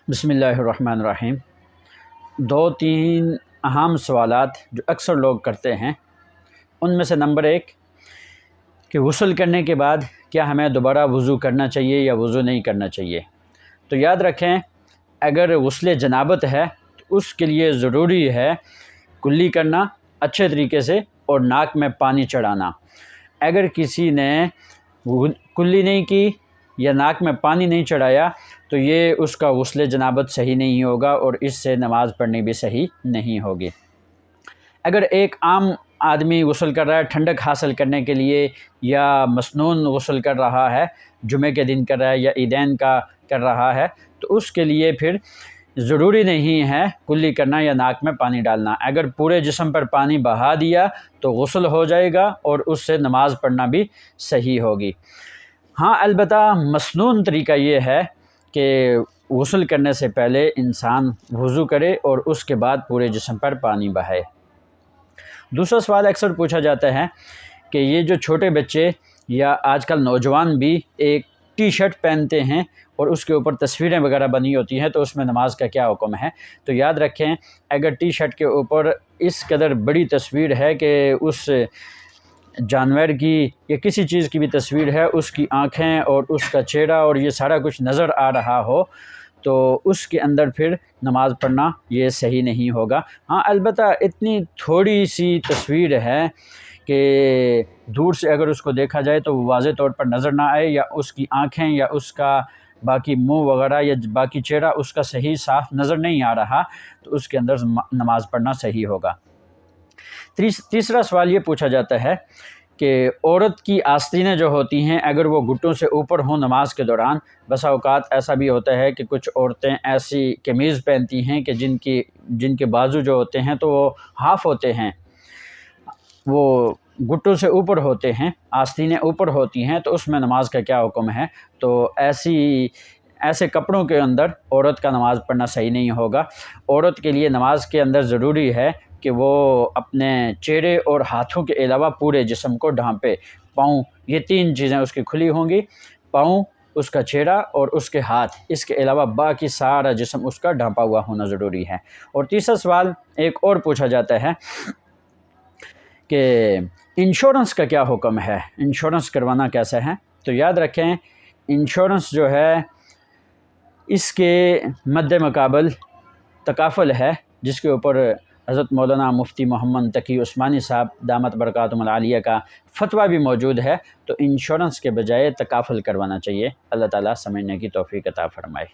بسم اللہ الرحمن الرحیم۔ دو تین اہم سوالات جو اکثر لوگ کرتے ہیں، ان میں سے نمبر 1 کہ غسل کرنے کے بعد کیا ہمیں دوبارہ وضو کرنا چاہیے یا وضو نہیں کرنا چاہیے۔ تو یاد رکھیں، اگر غسل جنابت ہے تو اس کے لیے ضروری ہے کلی کرنا اچھے طریقے سے اور ناک میں پانی چڑھانا۔ اگر کسی نے کلی نہیں کی یا ناک میں پانی نہیں چڑھایا تو یہ اس کا غسل جنابت صحیح نہیں ہوگا اور اس سے نماز پڑھنی بھی صحیح نہیں ہوگی۔ اگر ایک عام آدمی غسل کر رہا ہے ٹھنڈک حاصل کرنے کے لیے، یا مسنون غسل کر رہا ہے، جمعے کے دن کر رہا ہے یا عیدین کا کر رہا ہے، تو اس کے لیے پھر ضروری نہیں ہے کلی کرنا یا ناک میں پانی ڈالنا۔ اگر پورے جسم پر پانی بہا دیا تو غسل ہو جائے گا اور اس سے نماز پڑھنا بھی صحیح ہوگی۔ ہاں، البتہ مسنون طریقہ یہ ہے کہ غسل کرنے سے پہلے انسان وضو کرے اور اس کے بعد پورے جسم پر پانی بہائے۔ دوسرا سوال اکثر پوچھا جاتا ہے کہ یہ جو چھوٹے بچے یا آج کل نوجوان بھی ایک ٹی شرٹ پہنتے ہیں اور اس کے اوپر تصویریں وغیرہ بنی ہوتی ہیں، تو اس میں نماز کا کیا حکم ہے۔ تو یاد رکھیں، اگر ٹی شرٹ کے اوپر اس قدر بڑی تصویر ہے کہ اس جانور کی یا کسی چیز کی بھی تصویر ہے، اس کی آنکھیں اور اس کا چہرہ اور یہ سارا کچھ نظر آ رہا ہو، تو اس کے اندر پھر نماز پڑھنا یہ صحیح نہیں ہوگا۔ ہاں، البتہ اتنی تھوڑی سی تصویر ہے کہ دور سے اگر اس کو دیکھا جائے تو وہ واضح طور پر نظر نہ آئے، یا اس کی آنکھیں یا اس کا باقی منہ وغیرہ یا باقی چہرہ اس کا صحیح صاف نظر نہیں آ رہا، تو اس کے اندر نماز پڑھنا صحیح ہوگا۔ تیسرا سوال یہ پوچھا جاتا ہے کہ عورت کی آستینیں جو ہوتی ہیں اگر وہ گھٹوں سے اوپر ہوں نماز کے دوران، بسا اوقات ایسا بھی ہوتا ہے کہ کچھ عورتیں ایسی قمیض پہنتی ہیں کہ جن کے بازو جو ہوتے ہیں تو وہ ہاف ہوتے ہیں، وہ گھٹوں سے اوپر ہوتے ہیں، آستینیں اوپر ہوتی ہیں، تو اس میں نماز کا کیا حکم ہے۔ تو ایسے کپڑوں کے اندر عورت کا نماز پڑھنا صحیح نہیں ہوگا۔ عورت کے لیے نماز کے اندر ضروری ہے کہ وہ اپنے چہرے اور ہاتھوں کے علاوہ پورے جسم کو ڈھانپے۔ پاؤں، یہ 3 چیزیں اس کی کھلی ہوں گی، پاؤں، اس کا چہرہ اور اس کے ہاتھ، اس کے علاوہ باقی سارا جسم اس کا ڈھانپا ہوا ہونا ضروری ہے۔ اور تیسرا سوال ایک اور پوچھا جاتا ہے کہ انشورنس کا کیا حکم ہے، انشورنس کروانا کیسا ہے۔ تو یاد رکھیں، انشورنس جو ہے اس کے مد مقابل تکافل ہے، جس کے اوپر حضرت مولانا مفتی محمد تقی عثمانی صاحب دامت برکاتہم العالیہ کا فتویٰ بھی موجود ہے۔ تو انشورنس کے بجائے تکافل کروانا چاہیے۔ اللہ تعالیٰ سمجھنے کی توفیق عطا فرمائے۔